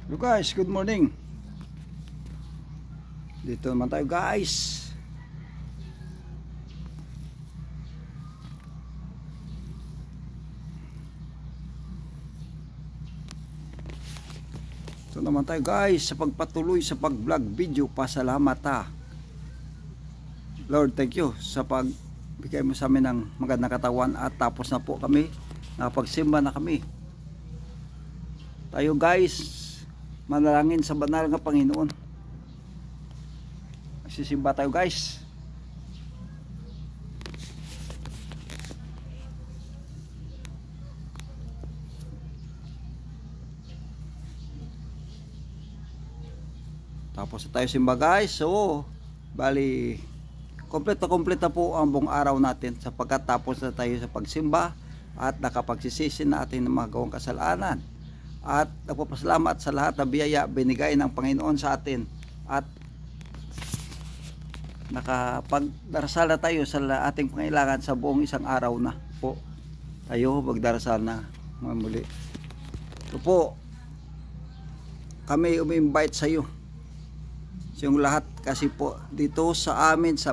Hello guys, good morning. Dito naman tayo guys. Ito naman tayo guys sa pagpatuloy sa pag-vlog video. Pasalamat ha. Lord, thank you sa pagbigay mo sa amin ng magandang katawan at tapos na po kami. Nakapagsimba na kami. Tayo guys, manalangin sa banal ng Panginoon. Magsisimba tayo guys. Tapos tayo simba guys. So, bali kompleto po ang buong araw natin sapagkat tapos na tayo sa pagsimba at nakapagsisisi natin ng mga gawang kasalanan. At nagpapasalamat sa lahat ng biyaya binigay ng Panginoon sa atin. At nakapagdarasal na tayo sa ating pangailangan sa buong isang araw na po. Tayo magdarasal na muli. Ito po, kami umi-invite sa iyo. Yung lahat kasi po dito sa amin sa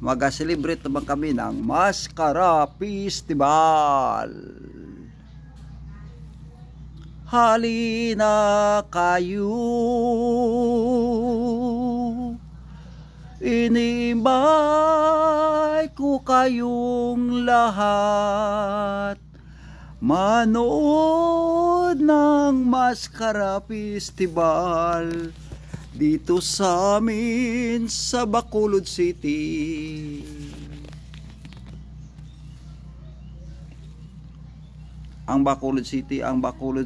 mag-celebrate naman kami ng Maskara Festival. Halina kayo, ini-invite ko kayong lahat manood ng Maskara Festival dito sa amin sa Bacolod City. Ang Bacolod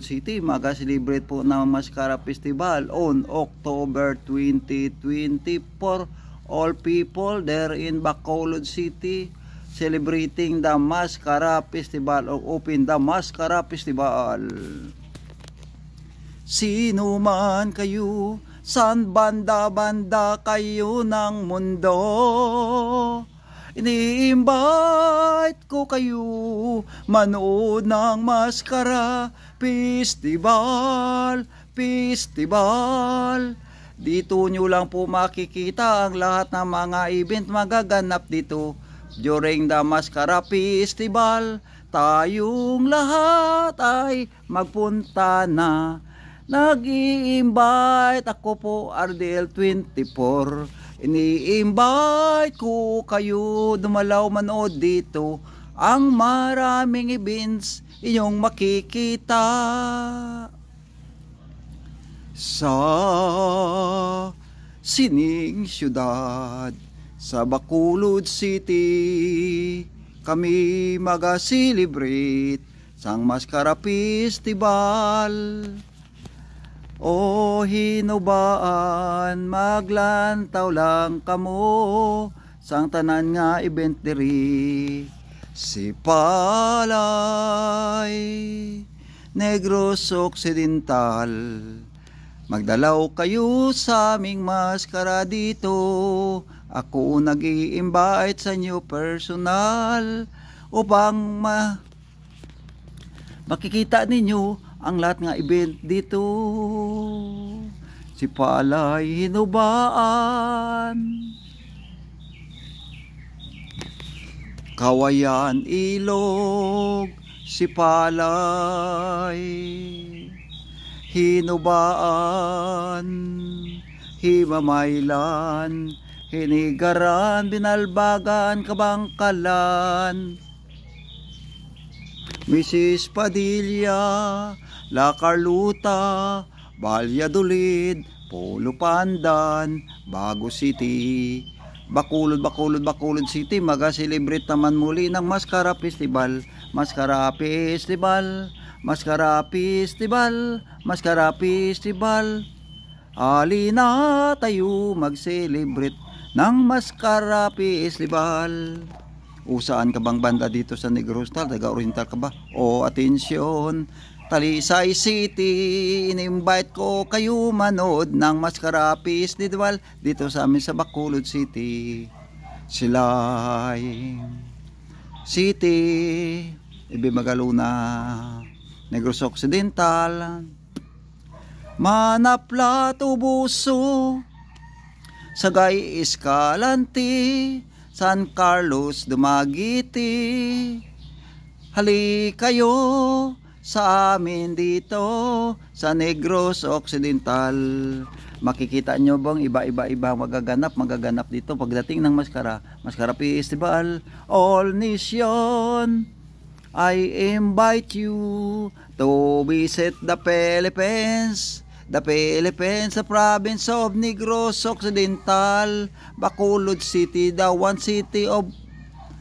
City mag-celebrate po ng Maskara Festival on October 2024. All people there in Bacolod City celebrating the Maskara Festival or open the Maskara Festival. Sino man kayo, san banda-banda kayo ng mundo, ini-invite ko kayo manood ng Maskara Festival. Dito nyo lang po makikita ang lahat ng mga event magaganap dito during the Maskara Festival. Tayong lahat ay magpunta na. Nag-i-invite ako po, RDL 24. Ini-invite ko kayo dumalaw manood dito. Ang maraming events inyong makikita sa sining syudad sa Bacolod City. Kami mag-celebrate sang Maskara Festival. O hinubaan, maglantaw lang kamo sang tanan nga event diri. Si Palay, Negros Occidental, magdalaw kayo sa aming Maskara dito. Ako nag-i-invite sa inyo personal upang makikita ninyo ang lahat nga event dito. Si Palay, hinubaan, Kawayan, Ilog, si Palay, hinubaan, Himamaylan, Hinigaran, Binalbagan, Kabangkalan, Mrs. Padilla, La Carlota, Valladolid, Polo Pandan, Bago City, Bacolod City. Mag-celebrate naman muli ng Maskara Festival. Halina tayo mag-celebrate ng Maskara Festival. Saan ka bang banda dito sa Negros? Taga-Oriental ka ba? Atensyon, Talisay City, in-invite ko kayo manood ng Maskara Festival dito sa amin sa Bacolod City. Silay City, Ibimagaluna, Negros Occidental, Manapla Tubuso, Sagay Escalante, San Carlos Dumaguete. Hali kayo sa amin dito sa Negros Occidental. Makikita nyo bang iba-iba magaganap dito pagdating ng Maskara Festival. All nation, I invite you to visit the Philippines. The Philippines, the province of Negros Occidental, Bacolod City, the one city of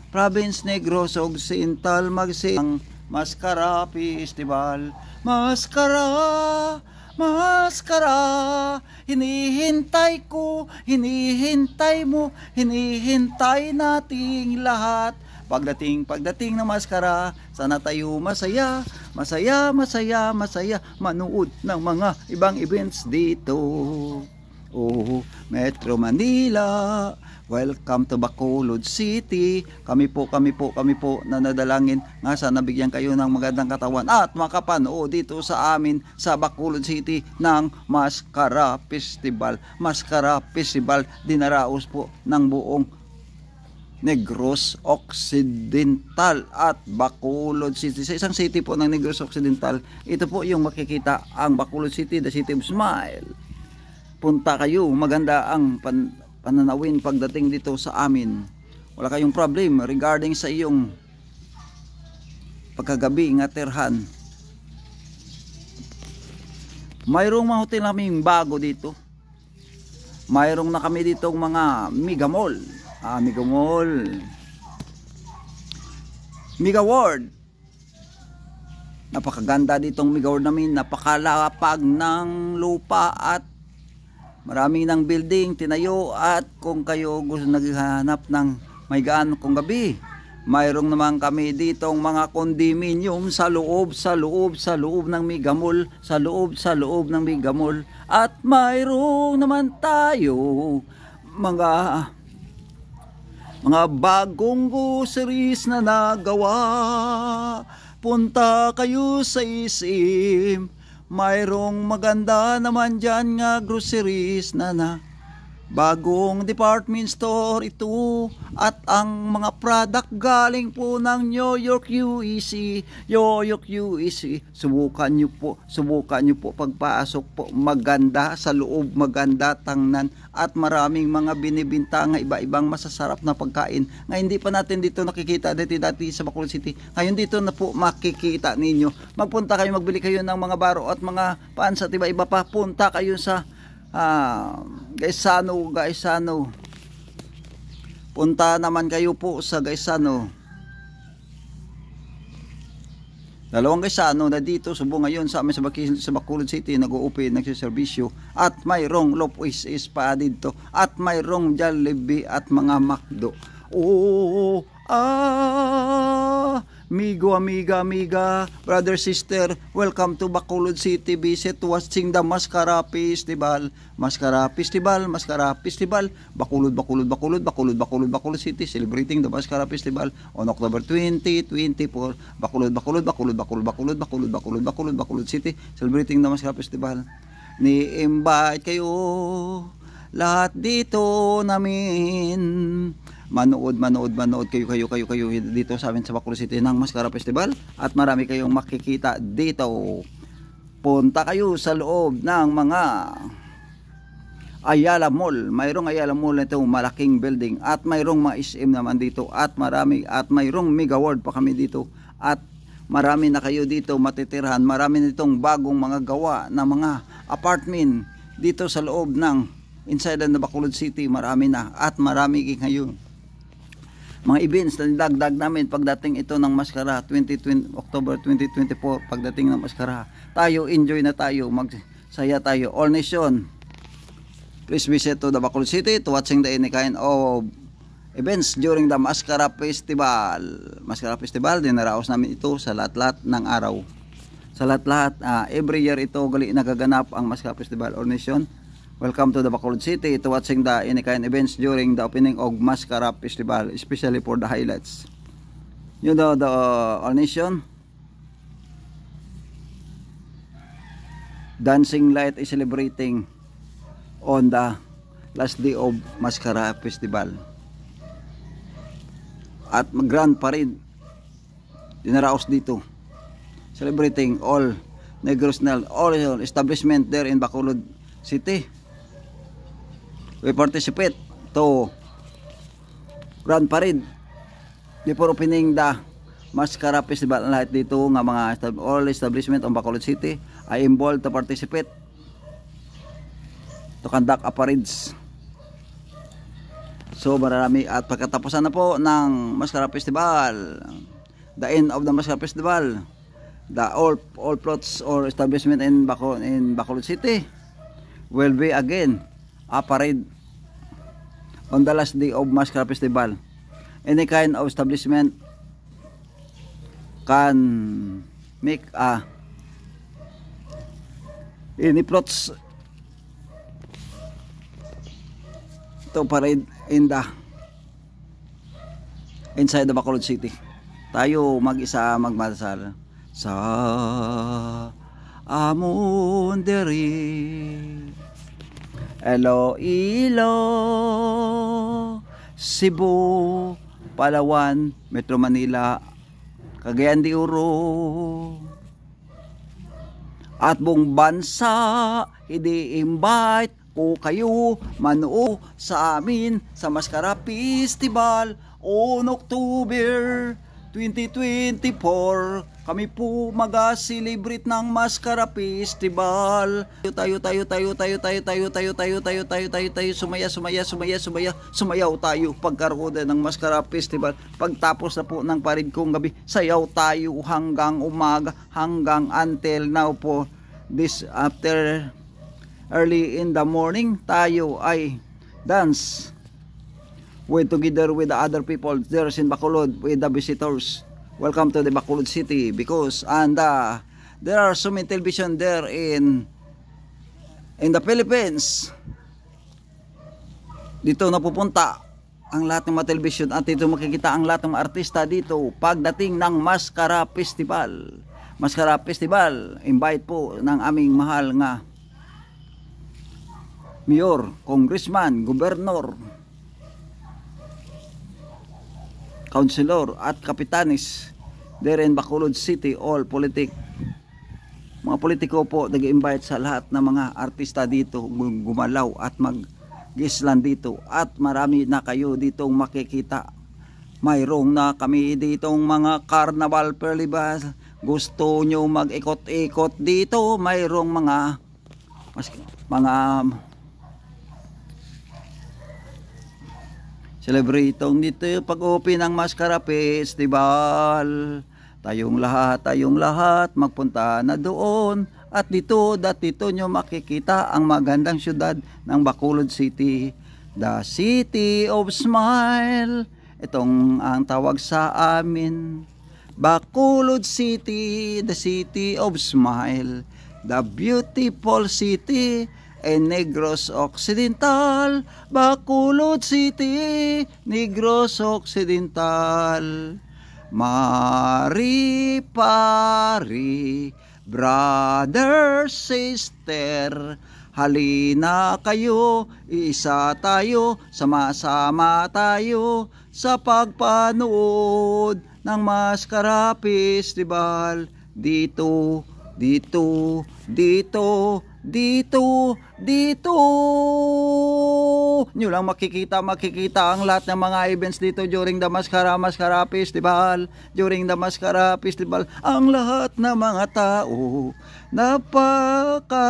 Province Negros Occidental, magsiang Maskara Festival. Maskara, Maskara, hinihintay ko, hinihintay mo, hinihintay nating lahat. Pagdating ng Maskara, sana tayo masaya, manood ng mga ibang events dito. Oh, Metro Manila, welcome to Bacolod City. Kami po nanadalangin nga sana bigyan kayo ng magandang katawan at makapanood dito sa amin sa Bacolod City ng Maskara Festival. Maskara Festival dinaraos po ng buong Negros Occidental at Bacolod City. Sa isang city po ng Negros Occidental, ito po yung makikita ang Bacolod City, the city of smile. Punta kayo, maganda ang pananawin pagdating dito sa amin. Wala kayong problem regarding sa iyong pagkagabi nga terhan. Mayroong mga hotel naming bago dito. Mayroong na kami dito mga Mega Mall. Mega Mall, Mega World. Napakaganda ditong Mega World namin. Napakalapag ng lupa at marami ng building tinayo. At kung kayo gusto naghahanap ng may gaan kung gabi, mayroong naman kami ditong mga condominium sa loob ng Mega Mall, sa loob ng Mega Mall. At mayroong naman tayo mga bagong groceries na nagawa. Punta kayo sa SM, mayroong maganda naman dyan nga groceries na bagong department store ito. At ang mga product galing po ng New York UEC. Subukan nyo po pagpasok po. Maganda sa loob, maganda tangnan. At maraming mga binibinta nga iba-ibang masasarap na pagkain nga hindi pa natin dito nakikita dati sa Bacolod City. Ngayon dito na po makikita ninyo. Magpunta kayo, magbili kayo ng mga baro at mga pans at iba-iba pa. Punta kayo sa Gaisano. Punta naman kayo po sa Gaisano. Dalawang Gaisano na dito subo ngayon sa amin sa Bacolod City, nag-open, nagsiservisyo. At mayroong Lopez pa dito. At mayroong Jollibee at mga McDo. Amiga, brother, sister, welcome to Bacolod City. Visit watching the Maskara Festival. Bacolod City, celebrating the Maskara Festival on October 2024. Bacolod City, celebrating the Maskara Festival. Ni-invite kayo lahat dito namin. Manood kayo dito sa amin sa Bacolod City ng Maskara Festival at marami kayong makikita dito. Punta kayo sa loob ng mga Ayala Mall. Mayroong Ayala Mall na ito, malaking building, at mayroong mga SM naman dito at mayroong Mega World pa kami dito at marami na kayo dito matitirhan. Marami nitong bagong mga gawa na mga apartment dito sa loob ng inside ng Bacolod City. Marami na at marami kayo mga events na nidagdag namin pagdating ito ng Maskara October 2024. Pagdating ng Maskara, tayo enjoy na tayo, magsaya tayo. All nation, please visit to the Bacolod City to watching the any kind of events during the Maskara Festival. Maskara Festival, dinaraos namin ito sa lahat-lahat ng araw. Sa lahat-lahat, every year ito nagaganap ang Maskara Festival. All nation, welcome to the Bacolod City to watching the any kind events during the opening of Maskara Festival, especially for the highlights. You know, the All Nation, dancing light is celebrating on the last day of Mascara Festival. At grand parade dinaraos dito, celebrating all Negros Nal, all establishment there in Bacolod City. We participate to grand parade before opening the Mascara Festival. Lahat dito nga mga all establishment on Bacolod City ay involved to participate to conduct a parades. So marami, at pagkatapusan na po ng Mascara Festival, the end of the Mascara Festival, the all plots or establishment in Bacolod City will be again a parade on the last day of Mascara Festival. Any kind of establishment can make any plots to parade in the inside the Bacolod City. Tayo mag-isa magmasal sa amon diri Iloilo, Cebu, Palawan, Metro Manila, Cagayan de Oro, at buong bansa. I-invite ko kayo manood sa amin sa Mascara Festival on October 2024. Kami po mag-celebrate ng Mascara Festival. Tayo sumayaw tayo pagkaroon ng Mascara Festival. Pagtapos na po ng parade kong gabi, sayaw tayo hanggang umaga, hanggang until now po. This after early in the morning, tayo ay dance together with the other people there in Bacolod, with the visitors. Welcome to the Bacolod City, because there are so many television there in the Philippines. Dito napupunta ang lahat ng mga television, at dito makikita ang lahat ng mga artista dito pagdating ng Mascara Festival. Mascara Festival, invite po ng aming mahal nga mayor, congressman, gobernador, councilor at kapitanis there in Bacolod City. All mga politiko po nag-invite sa lahat ng mga artista dito gumalaw at mag-gislan dito, at marami na kayo ditong makikita. Mayroong na kami ditong mga carnival perlibas. Gusto nyo mag-ikot-ikot dito, mayroong mga celebratong dito pag-open ng Mascara Festival. Tayong lahat magpunta na doon, at dito nyo makikita ang magandang syudad ng Bacolod City, the City of Smile. Itong ang tawag sa amin, Bacolod City, the City of Smile, the beautiful city in Negros Occidental. Bacolod City, Negros Occidental. Mari pari, brother, sister, halina kayo, isa tayo, sama-sama tayo sa pagpanood ng Mascara Festival. Dito nyo lang makikita ang lahat ng mga events dito during the Mascara Festival. During the Mascara Festival, ang lahat ng mga tao napakasaya.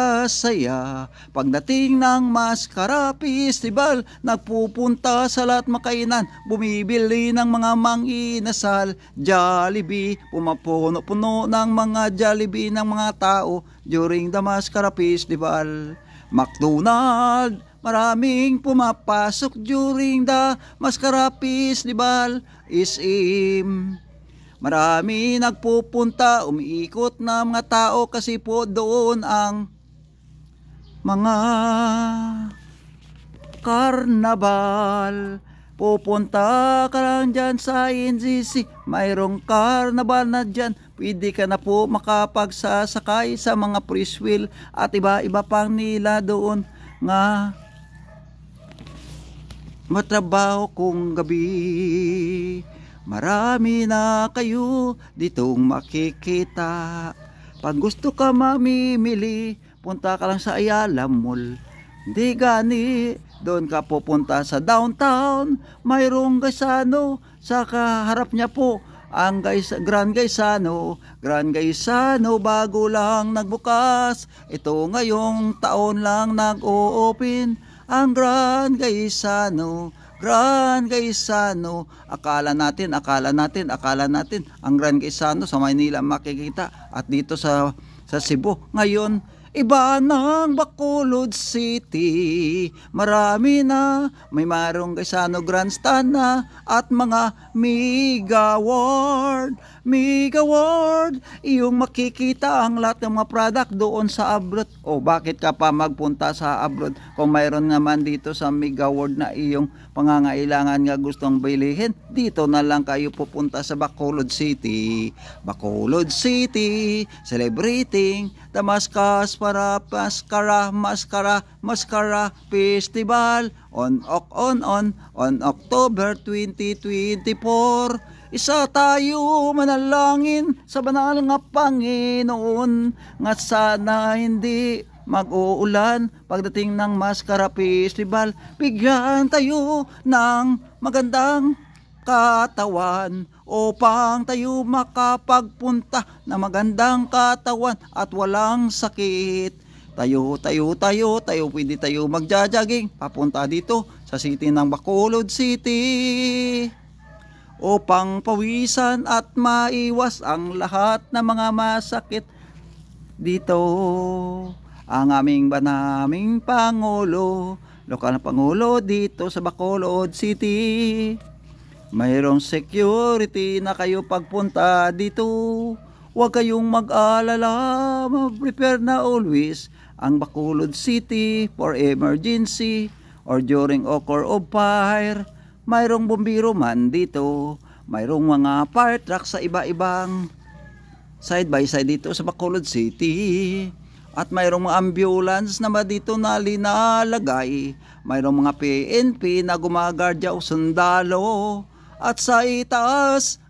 Pagdating ng Mascara Festival, nagpupunta sa lahat makainan, bumibili ng mga manginasal, Jollibee, pumapuno-puno ng mga Jollibee ng mga tao during the Mascara Festival. McDonald, maraming pumapasok during the Mascara Festival. SM, marami nagpupunta, umiikot na mga tao kasi po doon ang mga karnabal. Pupunta ka lang dyan sa NGC, mayroong karnabal na dyan, pwede ka na po makapagsasakay sa mga fresh wheel at iba-iba pang nila doon nga matrabaho kung gabi. Marami na kayo ditong makikita. Pag gusto ka mamimili, punta ka lang sa Ayala Mall. Hindi gani, doon ka pupunta sa downtown. Mayroong Gaisano, sa kaharap niya po ang Grand Gaisano. Grand Gaisano bago lang nagbukas. Ito ngayong taon lang nag-o-open ang Grand Gaisano. Grand Gaisano. Akala natin ang Grand Gaisano sa Maynila makikita at dito sa Cebu. Ngayon, iba ng Bacolod City. Marami na, may marong Gaisano Grandstand na at mga Mega World. Mega World, iyong makikita ang lahat ng mga product doon sa abroad. O bakit ka pa magpunta sa abroad kung mayroon naman dito sa Mega World na iyong pangangailangan nga gustong bilhin? Dito na lang kayo pupunta sa Bacolod City. Bacolod City, celebrating the Mascara Festival on October 2024. Isa tayo manalangin sa banal nga Panginoon nga sana hindi mag-uulan pagdating ng Mascara Festival. Bigyan tayo ng magandang katawan upang tayo makapagpunta na magandang katawan at walang sakit. Tayo, pwede tayo magja-jogging papunta dito sa city ng Bacolod City upang pawisan at maiwas ang lahat ng mga masakit dito. Ang aming banaming Pangulo, lokal na Pangulo dito sa Bacolod City. Mayroong security na kayo pagpunta dito. Huwag kayong mag-alala, prepare na always ang Bacolod City for emergency or during occur of fire. Mayroong bumbiro man dito, mayroong mga fire truck sa iba-ibang side by side dito sa Bacolod City. At mayroong mga ambulance na dito na linalagay. Mayroong mga PNP na gumagardya o sundalo. At sa itaas,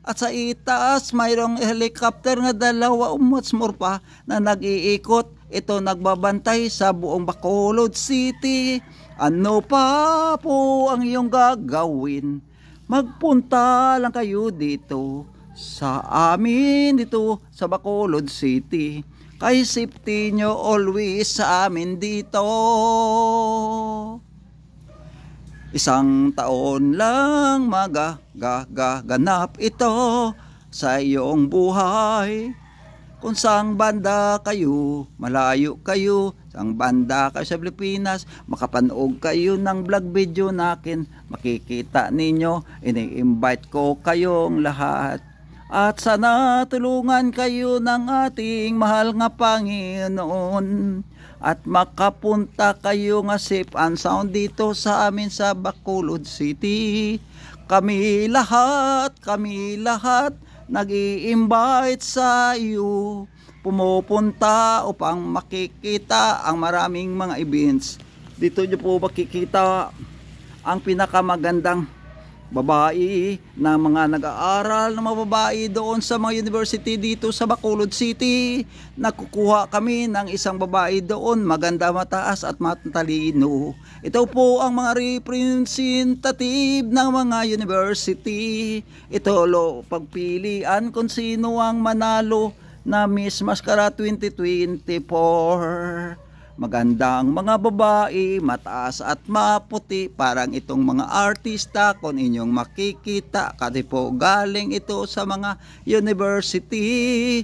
mayroong helicopter na dalawa o much more pa na nag-iikot. Ito nagbabantay sa buong Bacolod City. Ano pa po ang iyong gagawin? Magpunta lang kayo dito sa amin dito sa Bacolod City. Kay safety nyo always sa amin dito. Isang taon lang magaganap ito sa iyong buhay. Kung saang banda kayo, malayo kayo, saang banda kayo sa Pilipinas, makapanood kayo ng vlog video nakin, makikita ninyo, ini-invite ko kayong lahat. At sana tulungan kayo ng ating mahal nga Panginoon at makapunta kayo nga safe and sound dito sa amin sa Bacolod City. Kami lahat nag-i-invite sa iyo pumupunta upang makikita ang maraming mga events. Dito nyo po makikita ang pinakamagandang babae na mga nag-aaral na mga babae doon sa mga university dito sa Bacolod City. Nakukuha kami ng isang babae doon, maganda, mataas at matalino. Ito po ang mga representative ng mga university. Ito pagpilian kung sino ang manalo na Miss Mascara 2024. Magandang mga babae, mataas at maputi, parang itong mga artista kung inyong makikita. Kasi po galing ito sa mga university.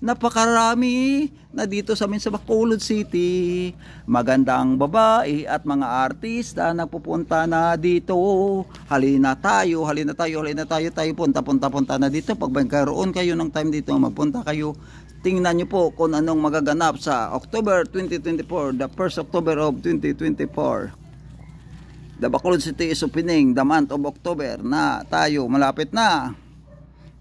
Napakarami na dito sa amin sa Bacolod City. Magandang babae at mga artista na pupunta na dito. Halina tayo, punta na dito. Pag magkaroon kayo ng time dito, magpunta kayo. Tingnan nyo po kung anong magaganap sa October 2024, the 1st October of 2024. The Bacolod City is opening the month of October na tayo, malapit na.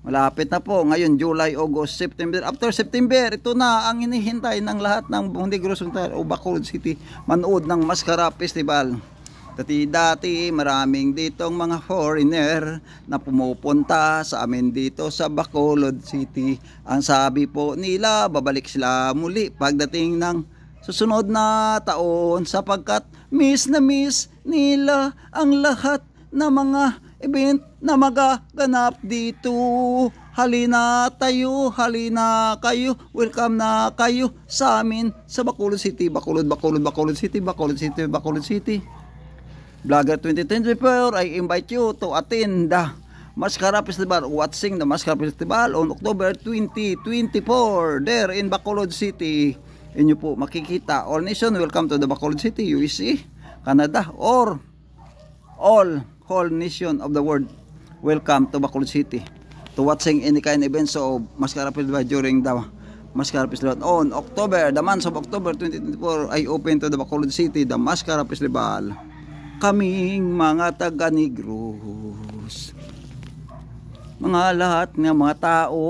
Malapit na po. Ngayon, July, August, September. After September, ito na ang hinihintay ng lahat ng buong Negros Oriental o Bacolod City. Manood ng Mascara Festival. Dati maraming ditong mga foreigner na pumupunta sa amin dito sa Bacolod City. Ang sabi po nila, babalik sila muli pagdating ng susunod na taon sapagkat miss na miss nila ang lahat na mga event na magaganap dito. Halina tayo, halina kayo, welcome na kayo sa amin sa Bacolod City. Bacolod City, Bacolod City, Bacolod City. Vlogger 2024, I invite you to attend the Mascara Festival, watching the Mascara Festival on October 2024 there in Bacolod City. Inyo po makikita, all nation welcome to the Bacolod City, USA, Canada, or all whole nation of the world welcome to Bacolod City to watching any kind of events of Mascara Festival during the Mascara Festival on October, the month of October 2024. I open to the Bacolod City the Mascara Festival. Kaming mga taga Negros, mga lahat ng mga tao,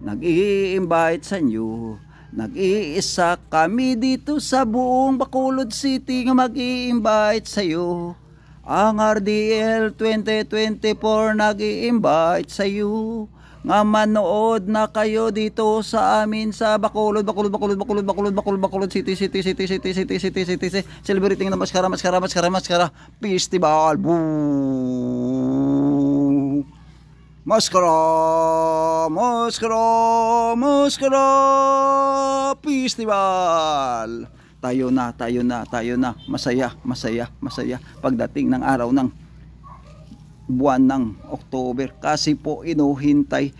nag-i-invite sa inyo. Nag-iisa kami dito sa buong Bacolod City nga mag-i-invite sa iyo. Ang RDL 2024 nag-i-invite sa iyo nga manood na kayo dito sa amin sa Bacolod City, celebrating na Mascara Festival. Boo! Mascara Festival. Tayo na. Masaya pagdating ng araw ng buwan ng October, kasi po hinihintay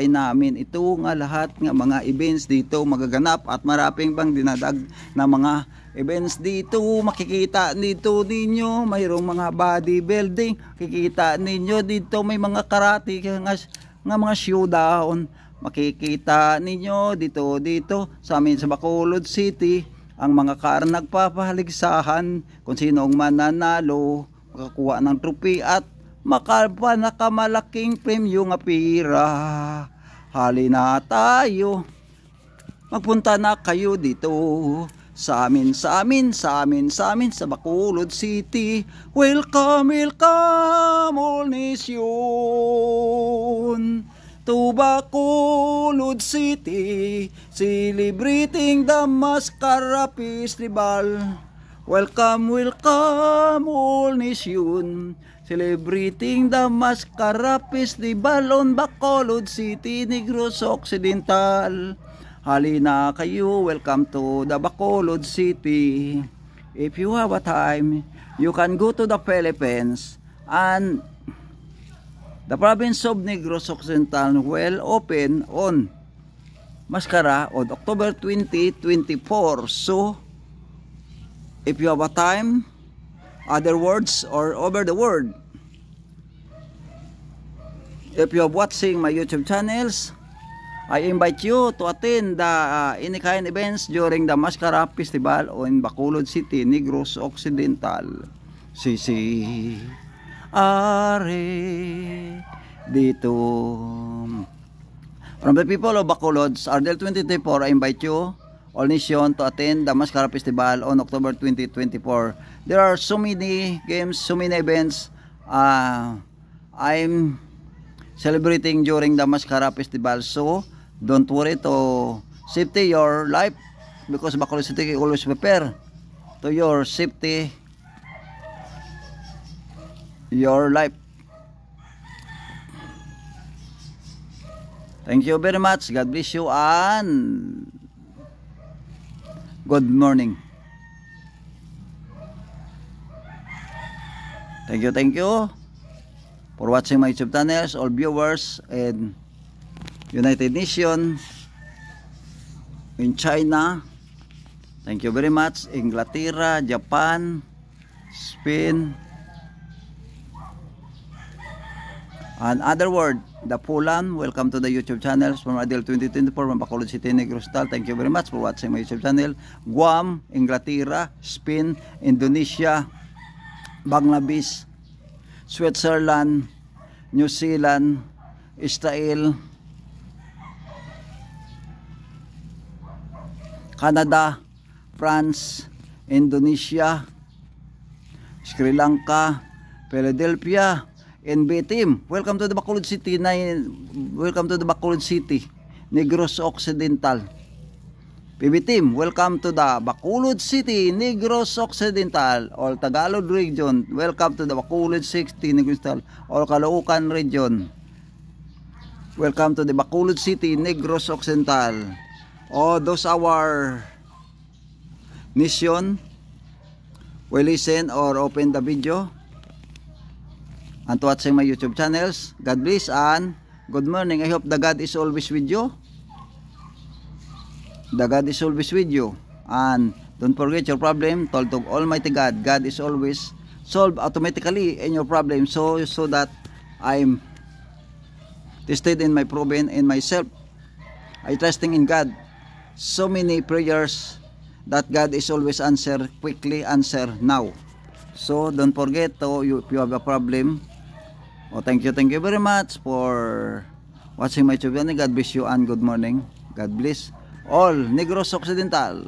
namin ito nga lahat ng mga events dito magaganap at maraping bang dinadag na mga events dito. Makikita dito ninyo mayroong mga bodybuilding, kikita ninyo dito may mga karate nga mga showdown, makikita ninyo dito sa amin sa Bacolod City ang mga nagpapahaligsahan kung sinong mananalo makakuha ng trophy at nakamalaking premyo nga pira. Halina tayo, magpunta na kayo dito sa amin sa Bacolod City. Welcome all nation to Bacolod City, celebrating the Mascara Festival. Welcome all nation, celebrating the Mascara Festival on Bacolod City, Negros Occidental. Halina kayo, welcome to the Bacolod City. If you have a time, you can go to the Philippines and the province of Negros Occidental will open on Mascara on October 2024. So, if you have a time, other words or over the word, if you are watching my YouTube channels, I invite you to attend the any kind events during the Mascara Festival in Bacolod City, Negros Occidental. Sisi are dito. From the people of Bacolod, RDL 2024, I invite you all nation to attend the Mascara Festival on October 2024. There are so many games, so many events I'm celebrating during the Mascara Festival. So don't worry to safety your life, because Bacolod City always prepare to your safety your life. Thank you very much. God bless you and good morning. Thank you for watching my YouTube channels, all viewers in United Nations, in China. Thank you very much. Inglaterra, Japan, Spain, and other world. The Poland, welcome to the YouTube channels from RDL 2024 from Bacolod City, Negros Occidental. Thank you very much for watching my YouTube channel. Guam, Inglaterra, Spain, Indonesia, Bangladesh, Switzerland, New Zealand, Israel, Canada, France, Indonesia, Sri Lanka, Philadelphia, NB team. Welcome to the Bacolod City. Welcome to the Bacolod City, Negros Occidental. PB team, welcome to the Bacolod City, Negros Occidental, all Tagalog region. Welcome to the Bacolod City, Negros Occidental, all Caloocan region. Welcome to the Bacolod City, Negros Occidental. All those our nation will listen or open the video and to watching my YouTube channels. God bless and good morning. I hope the God is always with you. The God is always with you. And don't forget your problem. Told to Almighty God. God is always solve automatically in your problem. So that I'm tested in my proven in myself. I trusting in God. So many prayers that God is always answer quickly, answer now. So don't forget to if you have a problem. Oh, thank you very much for watching my YouTube channel. God bless you and good morning. God bless all Negros Occidental.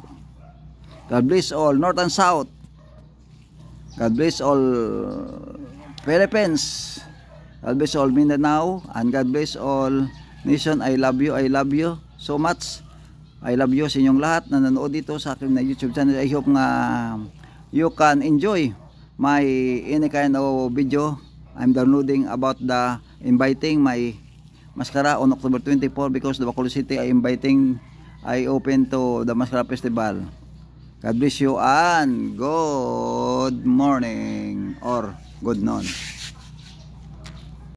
God bless all North and South. God bless all Philippines. God bless all Mindanao. And God bless all nation. I love you so much. I love you sa inyong lahat na nanood dito sa aking na YouTube channel. I hope nga you can enjoy my any kind of video I'm downloading about the inviting my Mascara on October 24 because the Bacolod City I open to the Mascara Festival. God bless you and good morning or good noon.